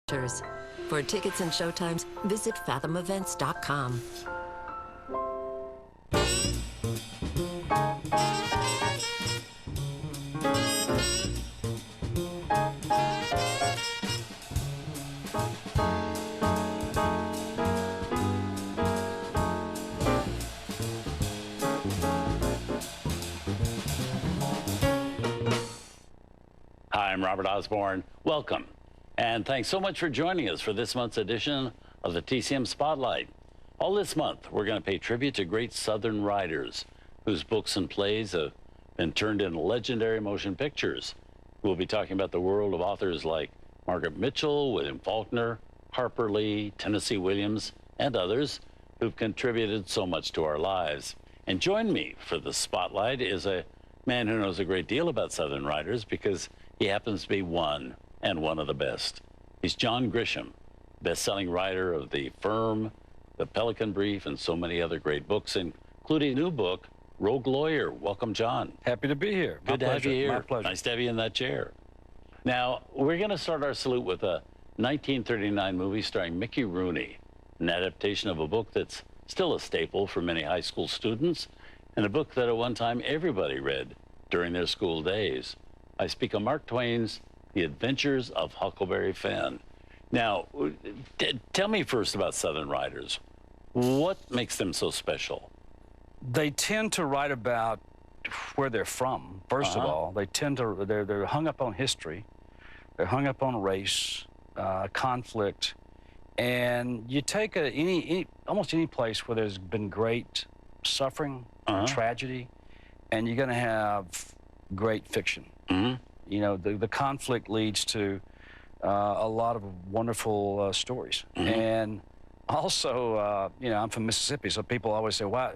For tickets and showtimes, visit fathomevents.com. Hi, I'm Robert Osborne. Welcome. And thanks so much for joining us for this month's edition of the TCM Spotlight. All this month, we're going to pay tribute to great Southern writers whose books and plays have been turned into legendary motion pictures. We'll be talking about the world of authors like Margaret Mitchell, William Faulkner, Harper Lee, Tennessee Williams, and others who've contributed so much to our lives. And join me for the Spotlight is a man who knows a great deal about Southern writers because he happens to be one of the best. He's John Grisham, best-selling writer of The Firm, The Pelican Brief, and so many other great books, including a new book, Rogue Lawyer. Welcome, John. Happy to be here. Good to have you here. My pleasure. Nice to have you in that chair. Now, we're going to start our salute with a 1939 movie starring Mickey Rooney, an adaptation of a book that's still a staple for many high school students, and a book that at one time everybody read during their school days. I speak of Mark Twain's The Adventures of Huckleberry Finn. Now, tell me first about Southern writers. What makes them so special? They tend to write about where they're from, first of all. They tend to, they're hung up on history. They're hung up on race, conflict. And you take almost any place where there's been great suffering, tragedy, and you're going to have great fiction. You know, the conflict leads to a lot of wonderful stories. And also, you know, I'm from Mississippi, so people always say, why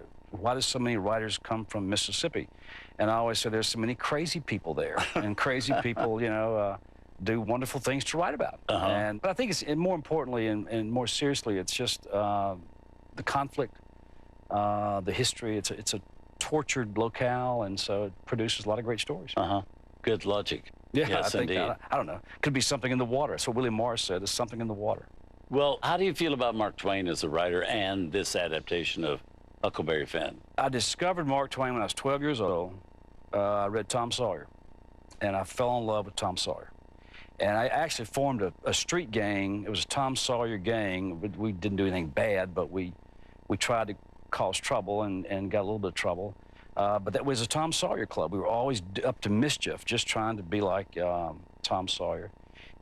do so many writers come from Mississippi? And I always say there's so many crazy people there, and crazy people, you know, do wonderful things to write about. But I think it's, and more importantly and more seriously, it's just the conflict, the history. It's a tortured locale, and so it produces a lot of great stories. Good logic. Yeah, yes, I think, indeed. I don't know. Could be something in the water. That's what William Morris said. There's something in the water. Well, how do you feel about Mark Twain as a writer and this adaptation of Huckleberry Finn? I discovered Mark Twain when I was 12 years old. I read Tom Sawyer, and I fell in love with Tom Sawyer. And I actually formed a street gang. It was a Tom Sawyer gang. We didn't do anything bad, but we tried to cause trouble and got a little bit of trouble. But that was a Tom Sawyer club. We were always up to mischief, just trying to be like Tom Sawyer.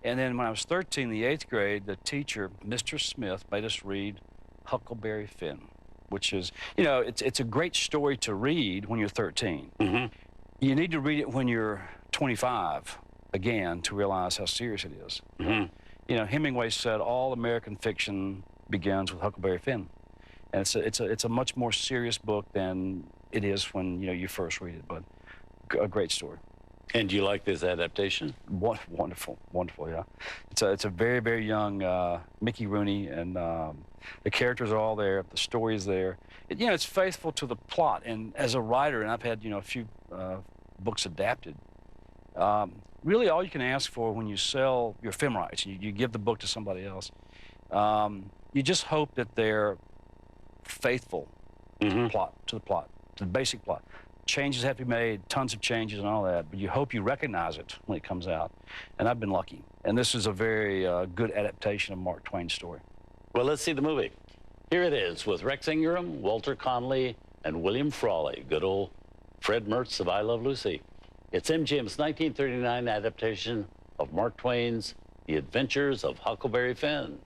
And then when I was 13, in the 8th grade, the teacher, Mr. Smith, made us read Huckleberry Finn, which is, you know, it's a great story to read when you're 13. You need to read it when you're 25, again, to realize how serious it is. You know, Hemingway said all American fiction begins with Huckleberry Finn. And it's a much more serious book than it is when, you know, you first read it, but a great story. And do you like this adaptation? Wonderful, yeah. It's a very, very young Mickey Rooney, and the characters are all there, the story is there. You know, it's faithful to the plot, and as a writer, and I've had, you know, a few books adapted, really all you can ask for when you sell your film rights, you give the book to somebody else, you just hope that they're faithful to the plot, to the basic plot. Changes have to be made, tons of changes and all that, but you hope you recognize it when it comes out. And I've been lucky. And this is a very good adaptation of Mark Twain's story. Well, let's see the movie. Here it is with Rex Ingram, Walter Connolly, and William Frawley. Good old Fred Mertz of I Love Lucy. It's MGM's 1939 adaptation of Mark Twain's The Adventures of Huckleberry Finn.